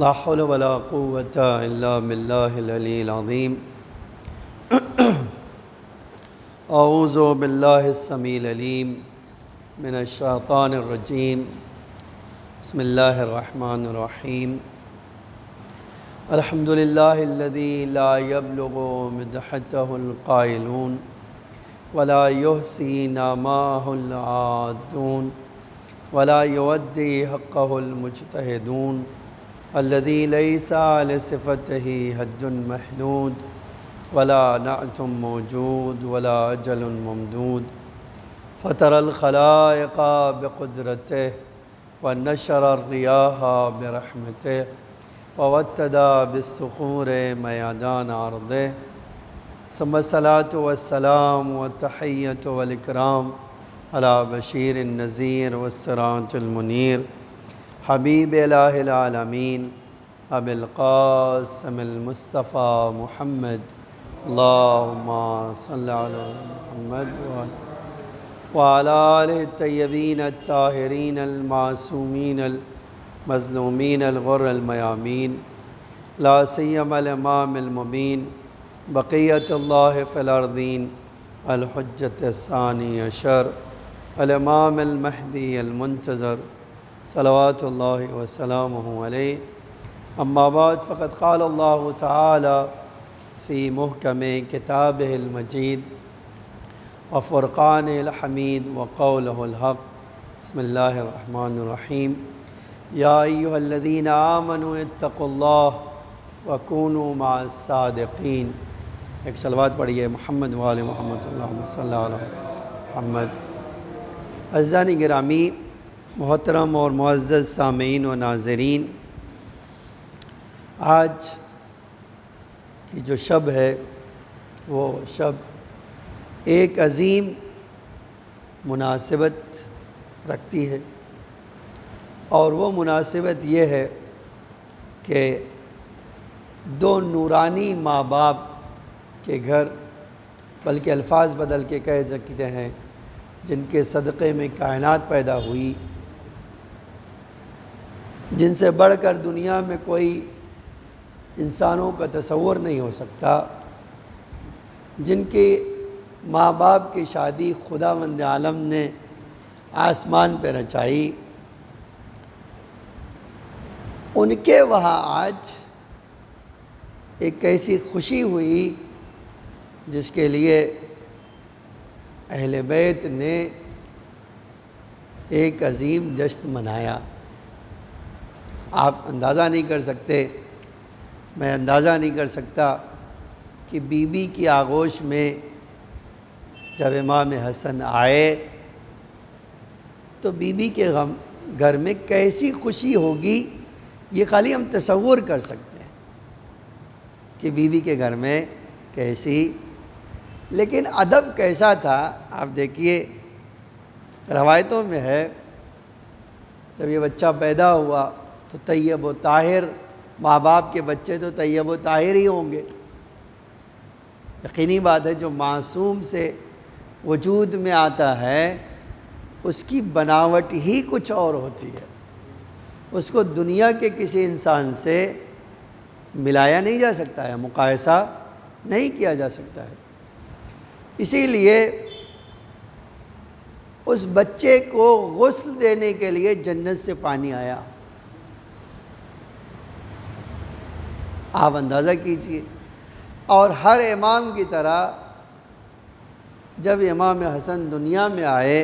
لا حول ولا قوة إلا بالله العلي العظيم أعوذ بالله السميع العليم من الشيطان الرجيم بسم الله الرحمن الرحيم الحمد لله الذي لا يبلغ مدحته القائلون ولا يحصي نعماه العادون ولا يودي حقه المجتهدون الذي ليس لصفته حد محدود ولا نعت موجود ولا أجل ممدود فطر الخلائق بقدرته ونشر الرياح برحمته ووتد بالصخور ميادان أرضه ثم الصلاة والسلام والتحية والإكرام على بشير النذير والسراج المنير حبيب إله العالمين أبي القاسم المصطفى محمد اللهم صل على محمد وعلى آله الطيبين الطاهرين المعصومين المظلومين الغر الميامين لا سيما الإمام المبين بقية الله في الأرضين الحجة الثاني عشر الإمام المهدي المنتظر صلوات الله وسلامه عليه أما بعد فقد قال الله تعالى في محكم كتابه المجيد وفرقانه الحميد وقوله الحق بسم الله الرحمن الرحيم يا أيها الذين آمنوا اتقوا الله وكونوا مع الصادقين ایک صلوات پڑھیے محمد وآل محمد اللہم صلی علی محمد۔ عزیزان گرامی، محترم اور معزز سامعین و ناظرین، آج کی جو شب ہے وہ شب ایک عظیم مناسبت رکھتی ہے، اور وہ مناسبت یہ ہے کہ دو نورانی ماں باپ کے گھر، بلکہ الفاظ بدل کے کہہ سکتے ہیں جن کے صدقے میں کائنات پیدا ہوئی، جن سے بڑھ کر دنیا میں کوئی انسانوں کا تصور نہیں ہو سکتا، جن کے ماں باپ کی شادی خداوند عالم نے آسمان پہ رچائی، ان کے وہاں آج ایک ایسی خوشی ہوئی جس کے لیے اہل بیت نے ایک عظیم جشن منایا۔ آپ اندازہ نہیں کر سکتے، میں اندازہ نہیں کر سکتا کہ بی بی کی آغوش میں جب امام حسن آئے تو بی بی کے گھر میں کیسی خوشی ہوگی، یہ خالی ہم تصور کر سکتے ہیں کہ بی بی کے گھر میں کیسی، لیکن ادب کیسا تھا آپ دیکھیے۔ روایتوں میں ہے جب یہ بچہ پیدا ہوا تو طیب و طاہر، ماں باپ کے بچے تو طیب و طاہر ہی ہوں گے، یقینی بات ہے۔ جو معصوم سے وجود میں آتا ہے اس کی بناوٹ ہی کچھ اور ہوتی ہے، اس کو دنیا کے کسی انسان سے ملایا نہیں جا سکتا ہے، مقایسہ نہیں کیا جا سکتا ہے۔ اسی لیے اس بچے کو غسل دینے کے لیے جنت سے پانی آیا، آپ اندازہ کیجئے۔ اور ہر امام کی طرح جب امام حسن دنیا میں آئے،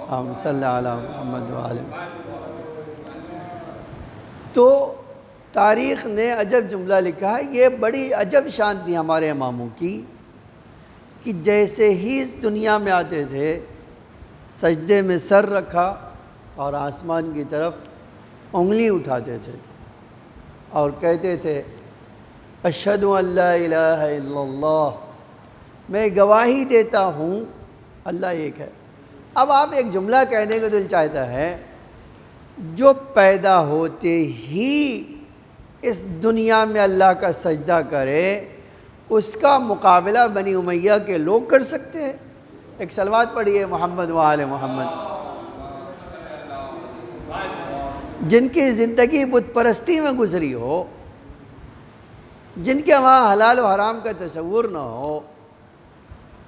ہم صلی اللہ علیہ محمد وآلہ، تو تاریخ نے عجب جملہ لکھا ہے، یہ بڑی عجب شان تھی ہمارے اماموں کی کہ جیسے ہی اس دنیا میں آتے تھے سجدے میں سر رکھا اور آسمان کی طرف انگلی اٹھاتے تھے اور کہتے تھے اشہد ان لا الہ الا اللہ، میں گواہی دیتا ہوں اللہ ایک ہے۔ اب آپ ایک جملہ کہنے کو دل چاہتا ہے، جو پیدا ہوتے ہی اس دنیا میں اللہ کا سجدہ کرے اس کا مقابلہ بنی امیہ کے لوگ کر سکتے ہیں؟ ایک صلوات پڑھیے محمد وآل محمد۔ جن کی زندگی بت پرستی میں گزری ہو، جن کے وہاں حلال و حرام کا تصور نہ ہو،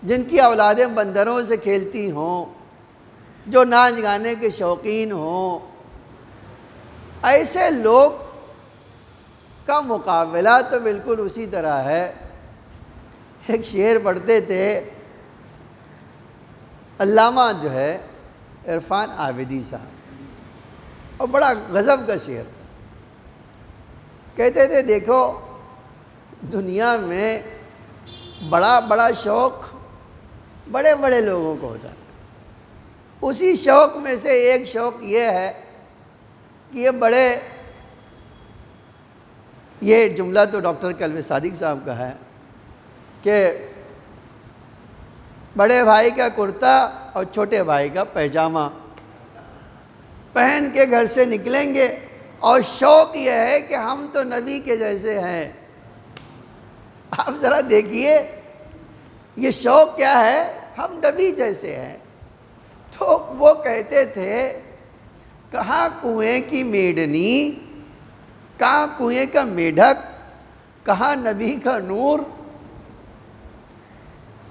جن کی اولادیں بندروں سے کھیلتی ہوں، جو ناچ گانے کے شوقین ہوں، ایسے لوگ کا مقابلہ تو بالکل اسی طرح ہے۔ ایک شعر پڑھتے تھے علامہ جو ہے عرفان عابدی صاحب، اور بڑا غضب کا شعر تھا۔ کہتے تھے دیکھو دنیا میں بڑا بڑا شوق بڑے بڑے لوگوں کو ہوتا ہے، اسی شوق میں سے ایک شوق یہ ہے کہ یہ جملہ تو ڈاکٹر کلب صادق صاحب کا ہے کہ بڑے بھائی کا کرتا اور چھوٹے بھائی کا پیجامہ پہن کے گھر سے نکلیں گے، اور شوق یہ ہے کہ ہم تو نبی کے جیسے ہیں۔ آپ ذرا دیکھیے یہ شوق کیا ہے، ہم نبی جیسے ہیں۔ تو وہ کہتے تھے کہاں کنویں کی میڈنی، کہاں کنویں کا میڈک، کہاں نبی کا نور۔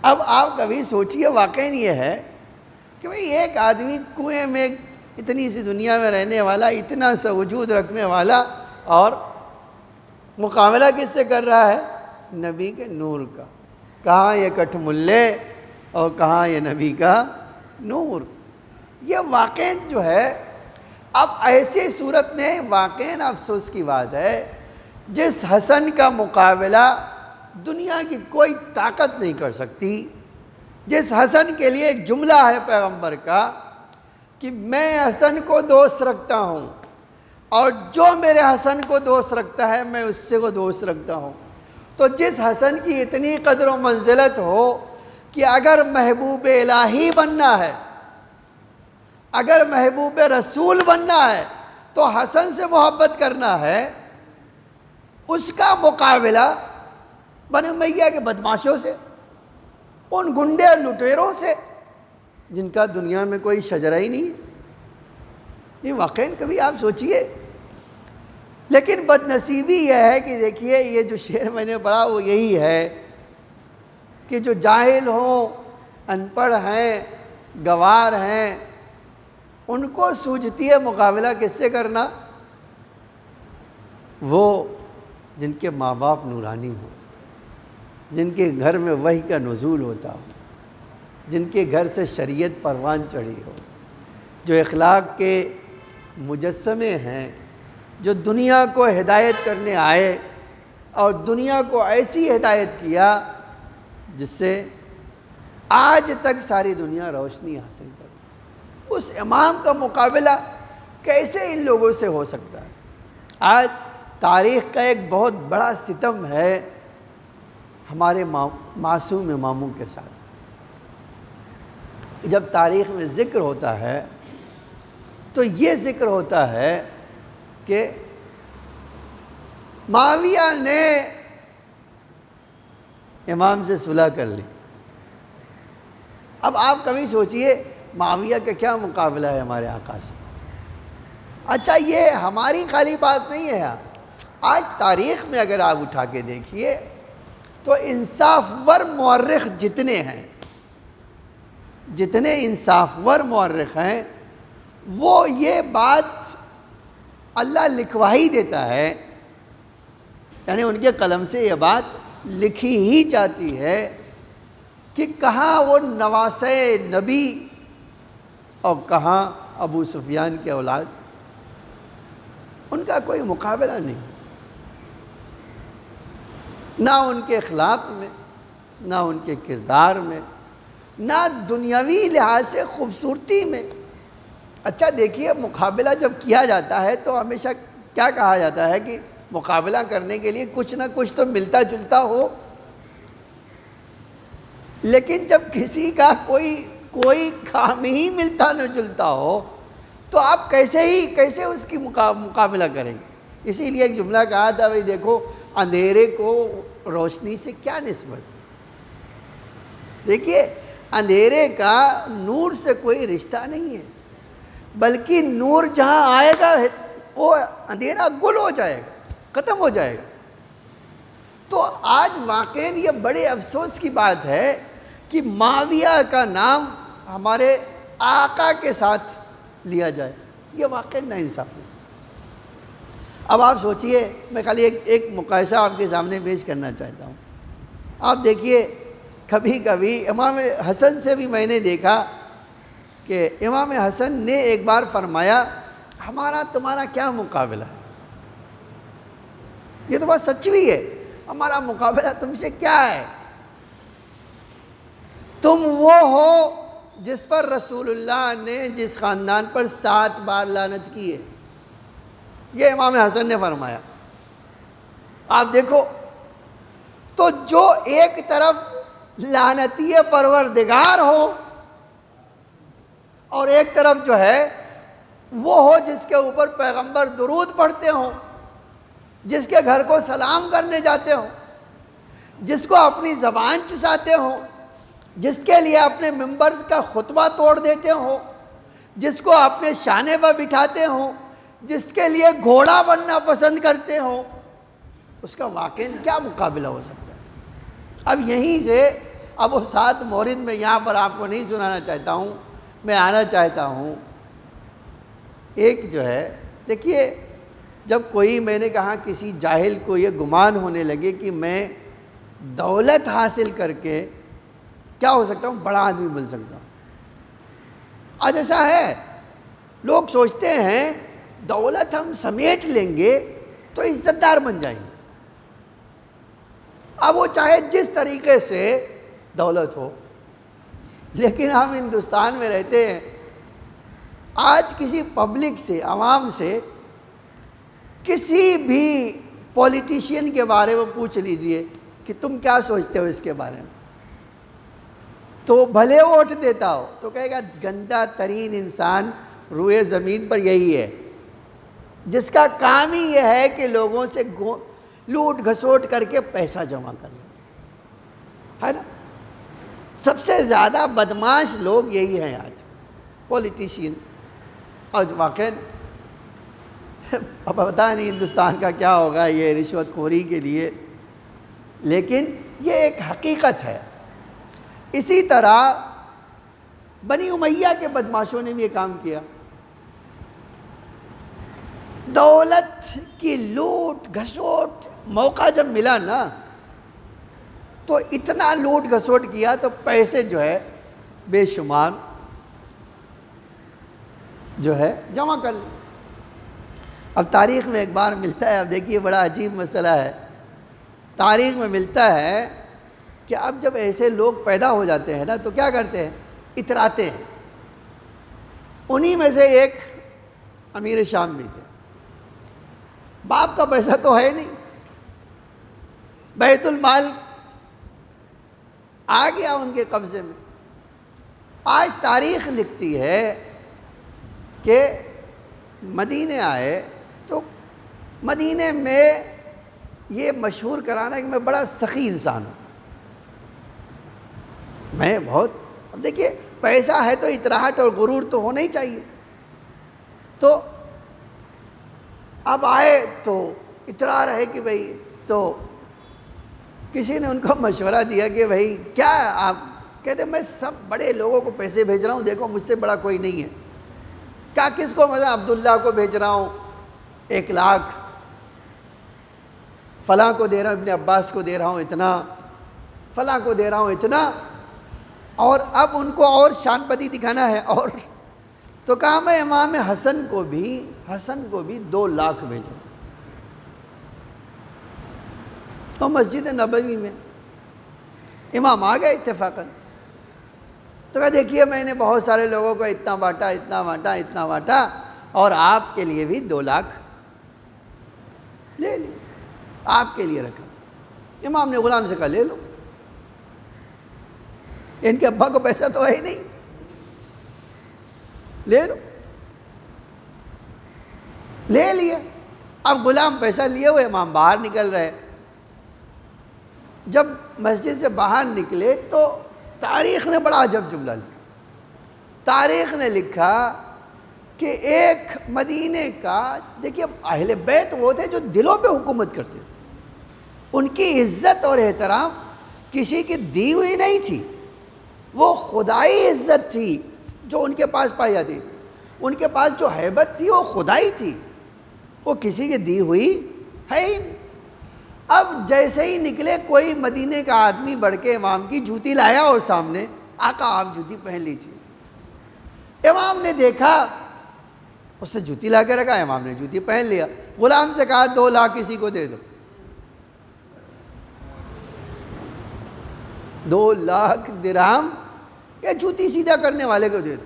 اب آپ کبھی سوچئے واقعی یہ ہے کہ بھئی ایک آدمی کنویں میں اتنی سی دنیا میں رہنے والا، اتنا سا وجود رکھنے والا، اور مقابلہ کس سے کر رہا ہے؟ نبی کے نور کا۔ کہاں یہ کٹھ ملے اور کہاں یہ نبی کا نور۔ یہ واقعی جو ہے، اب ایسی صورت میں واقعی افسوس کی بات ہے جس حسن کا مقابلہ دنیا کی کوئی طاقت نہیں کر سکتی، جس حسن کے لیے ایک جملہ ہے پیغمبر کا کہ میں حسن کو دوست رکھتا ہوں، اور جو میرے حسن کو دوست رکھتا ہے میں اس سے کو دوست رکھتا ہوں۔ تو جس حسن کی اتنی قدر و منزلت ہو کہ اگر محبوب الہی بننا ہے، اگر محبوب رسول بننا ہے تو حسن سے محبت کرنا ہے، اس کا مقابلہ بنو امیہ کے بدماشوں سے، ان گنڈے اور لٹیروں سے جن کا دنیا میں کوئی شجرہ ہی نہیں ہے۔ یہ واقعی کبھی آپ سوچئے۔ لیکن بدنصیبی یہ ہے کہ دیکھیے یہ جو شعر میں نے پڑھا وہ یہی ہے کہ جو جاہل ہوں، ان پڑھ ہیں، گوار ہیں، ان کو سوجھتی ہے مقابلہ کس سے کرنا؟ وہ جن کے ماں باپ نورانی ہوں، جن کے گھر میں وحی کا نزول ہوتا ہو، جن کے گھر سے شریعت پروان چڑھی ہو، جو اخلاق کے مجسمے ہیں، جو دنیا کو ہدایت کرنے آئے اور دنیا کو ایسی ہدایت کیا جس سے آج تک ساری دنیا روشنی حاصل کرتی۔ اس امام کا مقابلہ کیسے ان لوگوں سے ہو سکتا ہے؟ آج تاریخ کا ایک بہت بڑا ستم ہے ہمارے معصوم اماموں کے ساتھ۔ جب تاریخ میں ذکر ہوتا ہے تو یہ ذکر ہوتا ہے کہ معاویہ نے امام سے صلح کر لی۔ اب آپ کبھی سوچئے معاویہ کا کیا مقابلہ ہے ہمارے آقا سے؟ اچھا یہ ہماری خالی بات نہیں ہے، آج تاریخ میں اگر آپ اٹھا کے دیکھیے تو انصاف ور مورخ جتنے ہیں، جتنے انصاف ور مورخ ہیں، وہ یہ بات اللہ لکھوا ہی دیتا ہے، یعنی ان کے قلم سے یہ بات لکھی ہی جاتی ہے کہ کہاں وہ نواسے نبی اور کہاں ابو سفیان کے اولاد، ان کا کوئی مقابلہ نہیں، نہ ان کے اخلاق میں، نہ ان کے کردار میں، نہ دنیاوی لحاظ سے خوبصورتی میں۔ اچھا دیکھیے مقابلہ جب کیا جاتا ہے تو ہمیشہ کیا کہا جاتا ہے کہ مقابلہ کرنے کے لیے کچھ نہ کچھ تو ملتا جلتا ہو، لیکن جب کسی کا کوئی کام ہی ملتا نہ جلتا ہو تو آپ کیسے اس کی مقابلہ کریں گے؟ اسی لیے ایک جملہ کہا تھا بھئی دیکھو اندھیرے کو روشنی سے کیا نسبت؟ دیکھیے اندھیرے کا نور سے کوئی رشتہ نہیں ہے، بلکہ نور جہاں آئے گا وہ اندھیرا گل ہو جائے گا، ختم ہو جائے گا۔ تو آج واقعاً یہ بڑے افسوس کی بات ہے کہ معاویہ کا نام ہمارے آقا کے ساتھ لیا جائے، یہ واقعاً ناانصافی ہے۔ اب آپ سوچئے، میں خالی ایک مقایسہ آپ کے سامنے پیش کرنا چاہتا ہوں۔ آپ دیکھیے، کبھی کبھی امام حسن سے بھی میں نے دیکھا کہ امام حسن نے ایک بار فرمایا، ہمارا تمہارا کیا مقابلہ ہے؟ یہ تو بات سچ بھی ہے، ہمارا مقابلہ تم سے کیا ہے؟ تم وہ ہو جس پر رسول اللہ نے جس خاندان پر 7 بار لعنت کی ہے، یہ امام حسن نے فرمایا۔ آپ دیکھو تو جو ایک طرف لعنتی پروردگار ہو اور ایک طرف جو ہے وہ ہو جس کے اوپر پیغمبر درود پڑھتے ہوں، جس کے گھر کو سلام کرنے جاتے ہوں، جس کو اپنی زبان چساتے ہوں، جس کے لیے اپنے ممبر کا خطبہ توڑ دیتے ہوں، جس کو اپنے شانے پر بٹھاتے ہوں، جس کے لیے گھوڑا بننا پسند کرتے ہوں، اس کا واقعاً کیا مقابلہ ہو سکتا ہے؟ اب یہیں سے اب وہ 7 مورد میں یہاں پر آپ کو نہیں سنانا چاہتا ہوں، میں آنا چاہتا ہوں۔ ایک جو ہے، دیکھیے، جب کوئی، میں نے کہا کسی جاہل کو یہ گمان ہونے لگے کہ میں دولت حاصل کر کے کیا ہو سکتا ہوں، بڑا آدمی بن سکتا ہوں۔ آج ایسا ہے، لوگ سوچتے ہیں دولت ہم سمیٹ لیں گے تو عزت دار بن جائیں گے۔ اب وہ چاہے جس طریقے سے دولت ہو، لیکن ہم ہندوستان میں رہتے ہیں، آج کسی پبلک سے، عوام سے، کسی بھی پولیٹیشین کے بارے میں پوچھ لیجئے کہ تم کیا سوچتے ہو اس کے بارے میں، تو بھلے ووٹ دیتا ہو تو کہے گا گندہ ترین انسان روئے زمین پر یہی ہے، جس کا کام ہی یہ ہے کہ لوگوں سے لوٹ گھسوٹ کر کے پیسہ جمع کر لیں، ہے نا؟ سب سے زیادہ بدماش لوگ یہی ہیں آج، پولیٹیشین۔ اور واقعاً اب پتہ نہیں ہندوستان کا کیا ہوگا یہ رشوت خوری کے لیے، لیکن یہ ایک حقیقت ہے۔ اسی طرح بنی امیہ کے بدماشوں نے بھی یہ کام کیا، دولت کی لوٹ گھسوٹ، موقع جب ملا نا تو اتنا لوٹ گھسوٹ کیا، تو پیسے جو ہے بے شمار جو ہے جمع کر لیں۔ اب تاریخ میں ایک بار ملتا ہے، اب دیکھیے بڑا عجیب مسئلہ ہے، تاریخ میں ملتا ہے کہ اب جب ایسے لوگ پیدا ہو جاتے ہیں نا تو کیا کرتے ہیں، اتراتے ہیں۔ انہی میں سے ایک امیر شام بھی تھے، باپ کا پیسہ تو ہے نہیں، بیت المال آ گیا ان کے قبضے میں۔ آج تاریخ لکھتی ہے کہ مدینے آئے تو مدینے میں یہ مشہور کرانا کہ میں بڑا سخی انسان ہوں، میں بہت، اب دیکھیے پیسہ ہے تو اتراہٹ اور غرور تو ہونا ہی چاہیے۔ تو اب آئے تو اترا رہے کہ بھئی، تو کسی نے ان کو مشورہ دیا کہ بھئی کیا آپ کہتے میں سب بڑے لوگوں کو پیسے بھیج رہا ہوں، دیکھو مجھ سے بڑا کوئی نہیں ہے۔ کیا کس کو، میں عبداللہ کو بھیج رہا ہوں 1 لاکھ، فلاں کو دے رہا ہوں، ابن عباس کو دے رہا ہوں اتنا، فلاں کو دے رہا ہوں اتنا، اور اب ان کو اور شان پتی دکھانا ہے۔ اور تو کہا میں امام حسن کو بھی 2 لاکھ بھیج رہا ہوں۔ تو مسجد نبوی میں امام آ گئے اتفاقاً، تو کہا دیکھیے میں نے بہت سارے لوگوں کو اتنا بانٹا اور آپ کے لیے بھی 2 لاکھ لے لی، آپ کے لیے رکھا۔ امام نے غلام سے کہا لے لو، ان کے ابا کو پیسہ تو ہے ہی نہیں، لے لو، لے لیے۔ اب غلام پیسہ لیے ہوئے امام باہر نکل رہے، جب مسجد سے باہر نکلے تو تاریخ نے بڑا عجب جملہ لکھا، تاریخ نے لکھا کہ ایک مدینے کا، دیکھیے اہل بیت وہ تھے جو دلوں پہ حکومت کرتے تھے، ان کی عزت اور احترام کسی کی دی ہوئی نہیں تھی، وہ خدائی عزت تھی جو ان کے پاس پائی جاتی تھی، ان کے پاس جو ہیبت تھی وہ خدائی تھی، وہ کسی کی دی ہوئی ہے ہی نہیں۔ اب جیسے ہی نکلے کوئی مدینے کا آدمی بڑھ کے امام کی جوتی لایا اور سامنے، آقا آپ جوتی پہن لیجیے۔ امام نے دیکھا، اس سے جوتی لا کے رکھا، امام نے جوتی پہن لیا، غلام سے کہا 2 لاکھ کسی کو دے دو، 2 لاکھ درہم یا جوتی سیدھا کرنے والے کو دے دو۔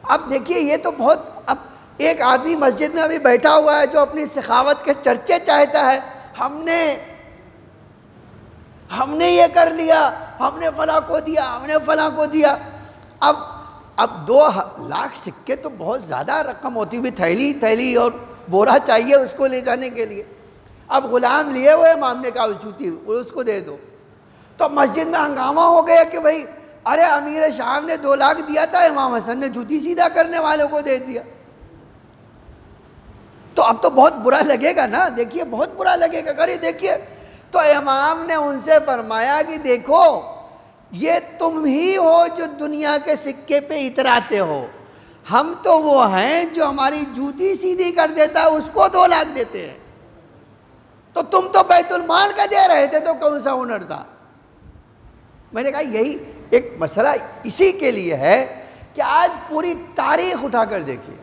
اب دیکھیے یہ تو بہت، اب ایک آدمی مسجد میں ابھی بیٹھا ہوا ہے جو اپنی سخاوت کے چرچے چاہتا ہے، ہم نے یہ کر لیا، ہم نے فلاں کو دیا، ہم نے فلاں کو دیا۔ اب 2 لاکھ سکے تو بہت زیادہ رقم ہوتی بھی، تھیلی اور بورا چاہیے اس کو لے جانے کے لیے۔ اب غلام لیے ہوئے، امام نے کہا اس جوتی اس کو دے دو۔ تو مسجد میں ہنگامہ ہو گیا کہ بھائی ارے امیر شام نے 2 لاکھ دیا تھا، امام حسن نے جوتی سیدھا کرنے والوں کو دے دیا۔ تو اب تو بہت برا لگے گا نا، دیکھیے بہت برا لگے گا، کرے دیکھیے۔ تو امام نے ان سے فرمایا کہ دیکھو یہ تم ہی ہو جو دنیا کے سکے پہ اتراتے ہو، ہم تو وہ ہیں جو ہماری جوتی سیدھی کر دیتا ہے اس کو 2 لاکھ دیتے ہیں، تو تم تو بیت المال کا دے رہے تھے، تو کون سا ہنر تھا؟ میں نے کہا یہی ایک مسئلہ اسی کے لیے ہے کہ آج پوری تاریخ اٹھا کر دیکھیے،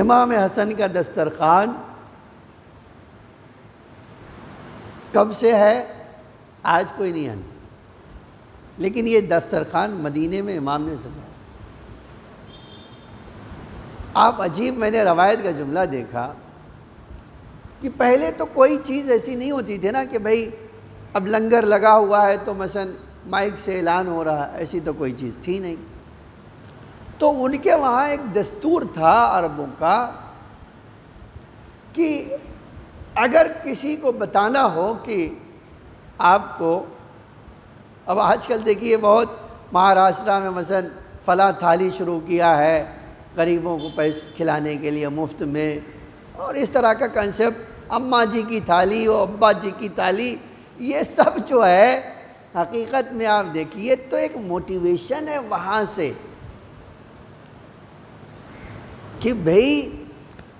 امام حسن کا دسترخوان کب سے ہے آج کوئی نہیں جانتا، لیکن یہ دسترخوان مدینے میں امام نے سجایا۔ آپ عجیب، میں نے روایت کا جملہ دیکھا کہ پہلے تو کوئی چیز ایسی نہیں ہوتی تھی نا کہ بھئی اب لنگر لگا ہوا ہے تو مثلا مائک سے اعلان ہو رہا ہے، ایسی تو کوئی چیز تھی نہیں۔ تو ان کے وہاں ایک دستور تھا عربوں کا کہ اگر کسی کو بتانا ہو کہ آپ کو، اب آج کل دیکھیے بہت مہاراشٹرا میں مثلا فلاں تھالی شروع کیا ہے غریبوں کو پیسے کھلانے کے لیے مفت میں، اور اس طرح کا کنسیپٹ، اماں جی کی تھالی اور ابا جی کی تھالی، یہ سب جو ہے حقیقت میں آپ دیکھیے تو ایک موٹیویشن ہے وہاں سے کہ بھئی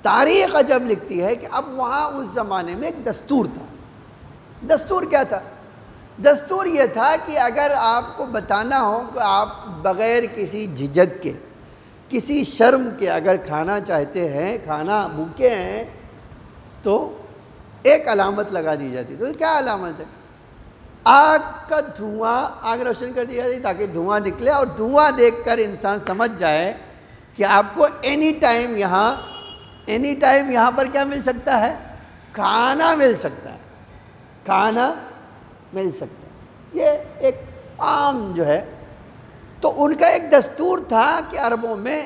تاریخ عجب لکھتی ہے کہ اب وہاں اس زمانے میں ایک دستور تھا۔ دستور کیا تھا؟ دستور یہ تھا کہ اگر آپ کو بتانا ہو کہ آپ بغیر کسی جھجک کے، کسی شرم کے اگر کھانا چاہتے ہیں، کھانا بھوکے ہیں، تو ایک علامت لگا دی جاتی۔ تو کیا علامت ہے؟ آگ کا دھواں، آگ روشن کر دی جاتی تاکہ دھواں نکلے، اور دھواں دیکھ کر انسان سمجھ جائے کہ آپ کو اینی ٹائم یہاں پر کیا مل سکتا ہے؟ کھانا مل سکتا ہے، کھانا مل سکتا ہے۔ یہ ایک عام جو ہے، تو ان کا ایک دستور تھا کہ عربوں میں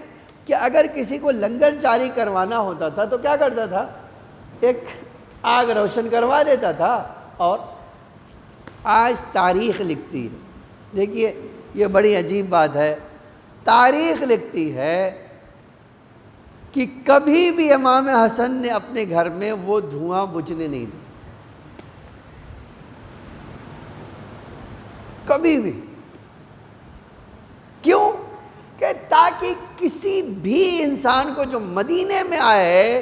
کہ اگر کسی کو لنگر جاری کروانا ہوتا تھا تو کیا کرتا تھا؟ ایک آگ روشن کروا دیتا تھا۔ اور آج تاریخ لکھتی ہے، دیکھیے یہ بڑی عجیب بات ہے، تاریخ لکھتی ہے کہ کبھی بھی امام حسن نے اپنے گھر میں وہ دھواں بجھنے نہیں دیا، کبھی بھی۔ کیوں؟ کہ تاکہ کسی بھی انسان کو جو مدینے میں آئے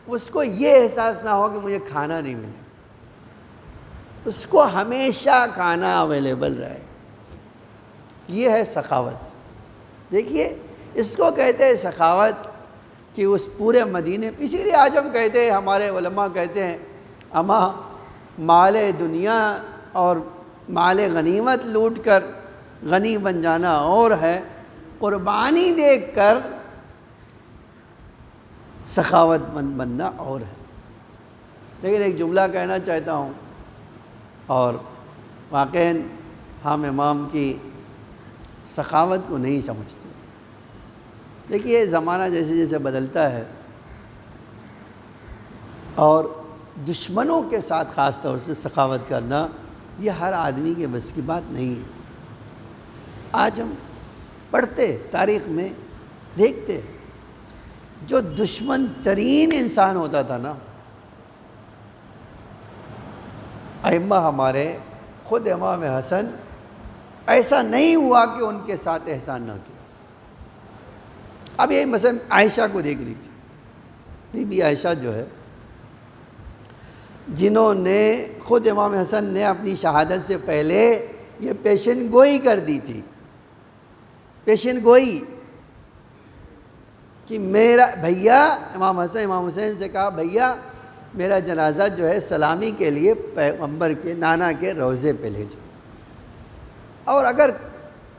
اس کو یہ احساس نہ ہو کہ مجھے کھانا نہیں ملے، اس کو ہمیشہ کھانا اویلیبل رہے۔ یہ ہے سخاوت۔ دیکھیے اس کو کہتے ہیں سخاوت کہ اس پورے مدینے، اسی لیے آج ہم کہتے ہیں، ہمارے علماء کہتے ہیں، اما مال دنیا اور مال غنیمت لوٹ کر غنی بن جانا اور ہے، قربانی دیکھ کر سخاوت مند بننا اور ہے۔ لیکن ایک جملہ کہنا چاہتا ہوں، اور واقعاً ہم امام کی سخاوت کو نہیں سمجھتے۔ دیکھیے زمانہ جیسے جیسے بدلتا ہے، اور دشمنوں کے ساتھ خاص طور سے سخاوت کرنا یہ ہر آدمی کے بس کی بات نہیں ہے۔ آج ہم پڑھتے تاریخ میں دیکھتے، جو دشمن ترین انسان ہوتا تھا نا، ائمہ ہمارے، خود امام حسن، ایسا نہیں ہوا کہ ان کے ساتھ احسان نہ کیا۔ اب یہ مثلا عائشہ کو دیکھ لیجیے، بی بی عائشہ جو ہے، جنہوں نے خود امام حسن نے اپنی شہادت سے پہلے یہ پیشن گوئی کر دی تھی، پیشن گوئی کہ میرا بھیا، امام حسین سے کہا بھیا میرا جنازہ جو ہے سلامی کے لیے پیغمبر کے نانا کے روضے پہ لے جاؤ، اور اگر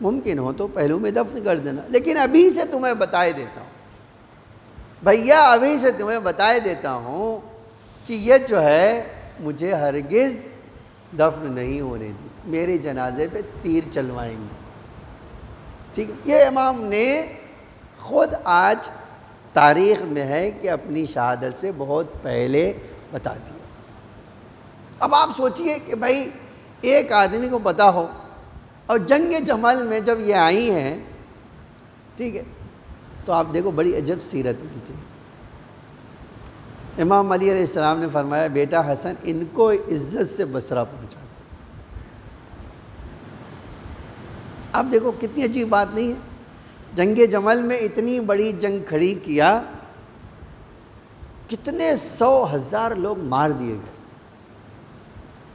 ممکن ہو تو پہلو میں دفن کر دینا، لیکن ابھی سے تمہیں بتائے دیتا ہوں بھیا، ابھی سے تمہیں بتائے دیتا ہوں کہ یہ جو ہے مجھے ہرگز دفن نہیں ہونے دی، میرے جنازے پہ تیر چلوائیں گے۔ ٹھیک ہے، یہ امام نے خود آج تاریخ میں ہے کہ اپنی شہادت سے بہت پہلے بتا دیا۔ اب آپ سوچئے کہ بھائی ایک آدمی کو پتا ہو، اور جنگ جمل میں جب یہ آئی ہیں، ٹھیک ہے، تو آپ دیکھو بڑی عجب سیرت ملتی ہے۔ امام علی علیہ السلام نے فرمایا بیٹا حسن ان کو عزت سے بصرہ پہنچا دو۔ اب دیکھو کتنی عجیب بات نہیں ہے، جنگ جمل میں اتنی بڑی جنگ کھڑی کیا، کتنے 100,000 لوگ مار دیے گئے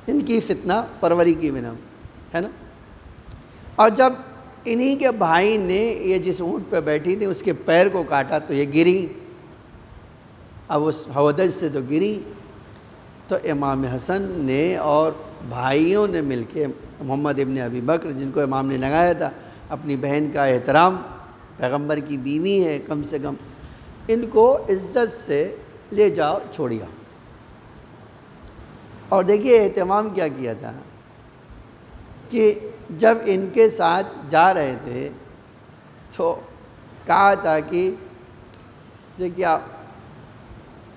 ان کی فتنہ پروری کی بنا میں، ہے نا۔ اور جب انہی کے بھائی نے یہ جس اونٹ پہ بیٹھی تھی اس کے پیر کو کاٹا تو یہ گری، اب اس ہودج سے تو گری، تو امام حسن نے اور بھائیوں نے مل کے محمد ابن ابی بکر، جن کو امام نے لگایا تھا، اپنی بہن کا احترام، پیغمبر کی بیوی ہے کم سے کم، ان کو عزت سے لے جاؤ چھوڑیا۔ اور دیکھیے اہتمام کیا کیا تھا کہ جب ان کے ساتھ جا رہے تھے تو کہا تھا کہ دیکھیے آپ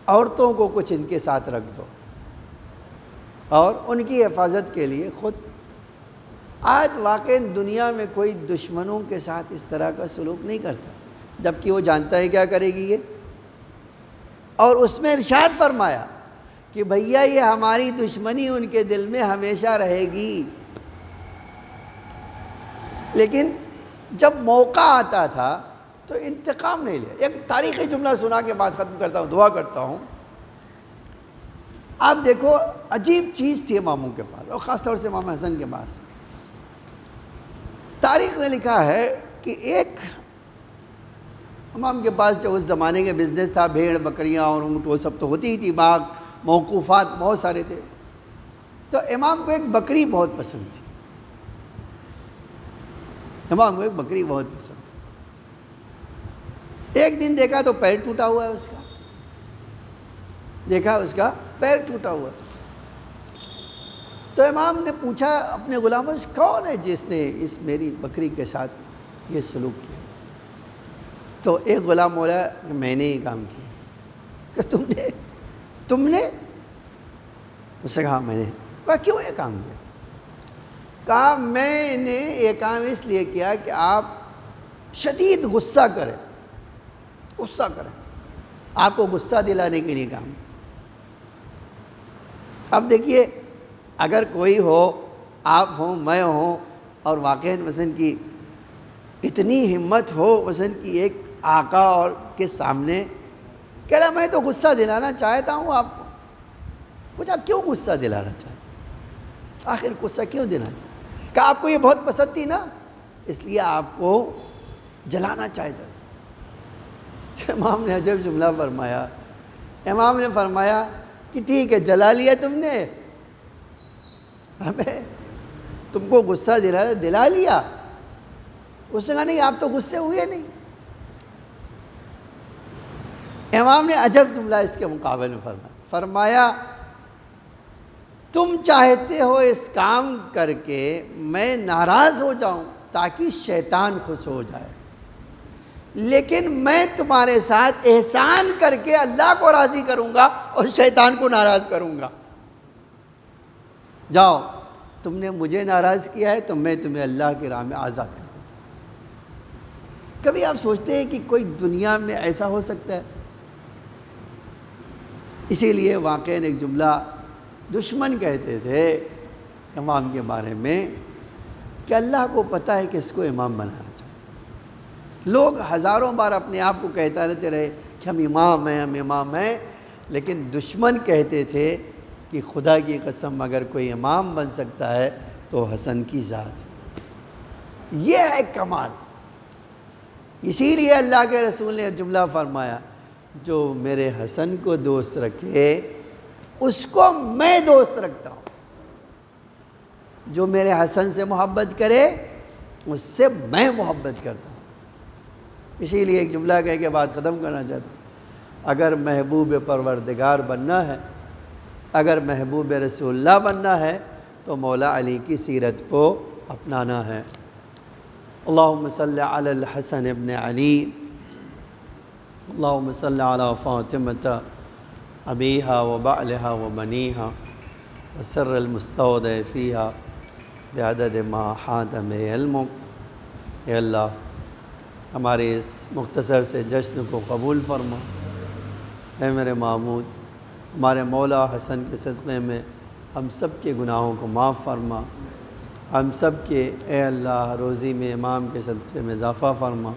عورتوں کو کچھ ان کے ساتھ رکھ دو اور ان کی حفاظت کے لیے خود۔ آج واقعی دنیا میں کوئی دشمنوں کے ساتھ اس طرح کا سلوک نہیں کرتا، جبکہ وہ جانتا ہے کیا کرے گی یہ، اور اس میں ارشاد فرمایا کہ بھیا یہ ہماری دشمنی ان کے دل میں ہمیشہ رہے گی، لیکن جب موقع آتا تھا تو انتقام نہیں لیا۔ ایک تاریخی جملہ سنا کے بعد ختم کرتا ہوں، دعا کرتا ہوں۔ آپ دیکھو عجیب چیز تھی اماموں کے پاس، اور خاص طور سے امام حسن کے پاس۔ تاریخ نے لکھا ہے کہ ایک امام کے پاس جو اس زمانے کے بزنس تھا، بھیڑ بکریاں اور اونٹ وہ سب تو ہوتی ہی تھی، باغ موقوفات بہت سارے تھے، تو امام کو ایک بکری بہت پسند تھی، امام کو ایک بکری بہت پسند تھی۔ ایک دن دیکھا تو پیر ٹوٹا ہوا ہے اس کا، دیکھا اس کا پیر ٹوٹا ہوا ہے، تو امام نے پوچھا اپنے غلاموں سے کون ہے جس نے اس میری بکری کے ساتھ یہ سلوک کیا؟ تو ایک غلام بولا کہ میں نے یہ کام کیا۔ کہ تم نے اس سے کہا میں نے۔ کہا کیوں یہ کام کیا؟ کہا میں نے یہ کام اس لیے کیا کہ آپ شدید غصہ کریں، آپ کو غصہ دلانے کے لیے کام۔ اب دیکھیے اگر کوئی ہو، آپ ہوں میں ہوں، اور واقعاً وزن کی اتنی ہمت ہو وزن کی ایک آقا اور کے سامنے، کہہ رہا میں تو غصہ دلانا چاہتا ہوں آپ کو۔ پوچھا کیوں غصہ دلانا چاہتا؟ آخر غصہ کیوں دلانا؟ کہ آپ کو یہ بہت پسند تھی نا، اس لیے آپ کو جلانا چاہتا تھا۔ امام نے عجب جملہ فرمایا، امام نے فرمایا کہ ٹھیک ہے جلا لیا تم نے، ہمیں تم کو غصہ دلا لیا۔ اس نے کہا نہیں آپ تو غصے ہوئے نہیں۔ امام نے عجب جملہ اس کے مقابلے میں فرمایا تم چاہتے ہو اس کام کر کے میں ناراض ہو جاؤں تاکہ شیطان خوش ہو جائے، لیکن میں تمہارے ساتھ احسان کر کے اللہ کو راضی کروں گا اور شیطان کو ناراض کروں گا۔ جاؤ تم نے مجھے ناراض کیا ہے تو میں تمہیں اللہ کی راہ میں آزاد کر دیتا ہوں۔ کبھی آپ سوچتے ہیں کہ کوئی دنیا میں ایسا ہو سکتا ہے؟ اسی لیے واقعاً ایک جملہ دشمن کہتے تھے امام کے بارے میں کہ اللہ کو پتہ ہے کہ اس کو امام بنانا چاہیے۔ لوگ ہزاروں بار اپنے آپ کو کہتا رہتے رہے کہ ہم امام ہیں، لیکن دشمن کہتے تھے کہ خدا کی قسم اگر کوئی امام بن سکتا ہے تو حسن کی ذات ہے۔ یہ ہے کمال۔ اسی لیے اللہ کے رسول نے جملہ فرمایا، جو میرے حسن کو دوست رکھے اس کو میں دوست رکھتا ہوں، جو میرے حسن سے محبت کرے اس سے میں محبت کرتا ہوں۔ اسی لیے ایک جملہ کہہ کے بات ختم کرنا چاہتا ہوں، اگر محبوب پروردگار بننا ہے، اگر محبوب رسول اللہ بننا ہے تو مولا علی کی سیرت کو اپنانا ہے۔ اللہم صلی علی الحسن ابن علی، اللہم صلی علی فاطمۃ ابیہا و بعلہا و بنیہا وسر المستودع فیہا بعدد ما احاط بہ علمک۔ اے اللہ ہمارے اس مختصر سے جشن کو قبول فرما۔ اے میرے معبود، ہمارے مولا حسن کے صدقے میں ہم سب کے گناہوں کو معاف فرما، ہم سب کے اے اللہ روزی میں امام کے صدقے میں اضافہ فرما،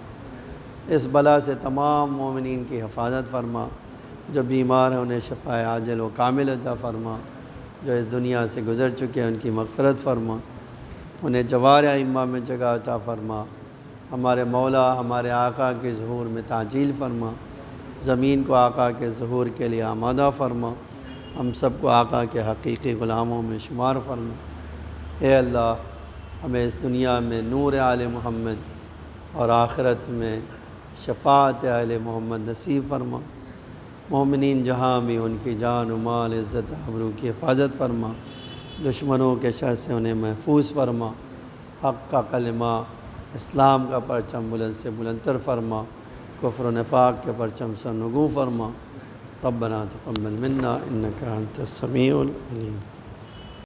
اس بلا سے تمام مومنین کی حفاظت فرما، جو بیمار ہیں انہیں شفاء عاجل و کامل عطا فرما، جو اس دنیا سے گزر چکے ہیں ان کی مغفرت فرما، انہیں جوار ائمہ میں جگہ عطا فرما، ہمارے مولا ہمارے آقا کے ظہور میں تعجیل فرما، زمین کو آقا کے ظہور کے لیے آمادہ فرما، ہم سب کو آقا کے حقیقی غلاموں میں شمار فرما۔ اے اللہ ہمیں اس دنیا میں نور آل محمد اور آخرت میں شفاعت آل محمد نصیب فرما۔ مومنین جہاں بھی ان کی جان و مال عزت آبرو کی حفاظت فرما، دشمنوں کے شر سے انہیں محفوظ فرما، حق کا کلمہ اسلام کا پرچم بلند سے بلندتر فرما، کفر و نفاق کے پرچم سے نگوں فرما۔ ربنا تقبل منا انک انت السمیع العلیم۔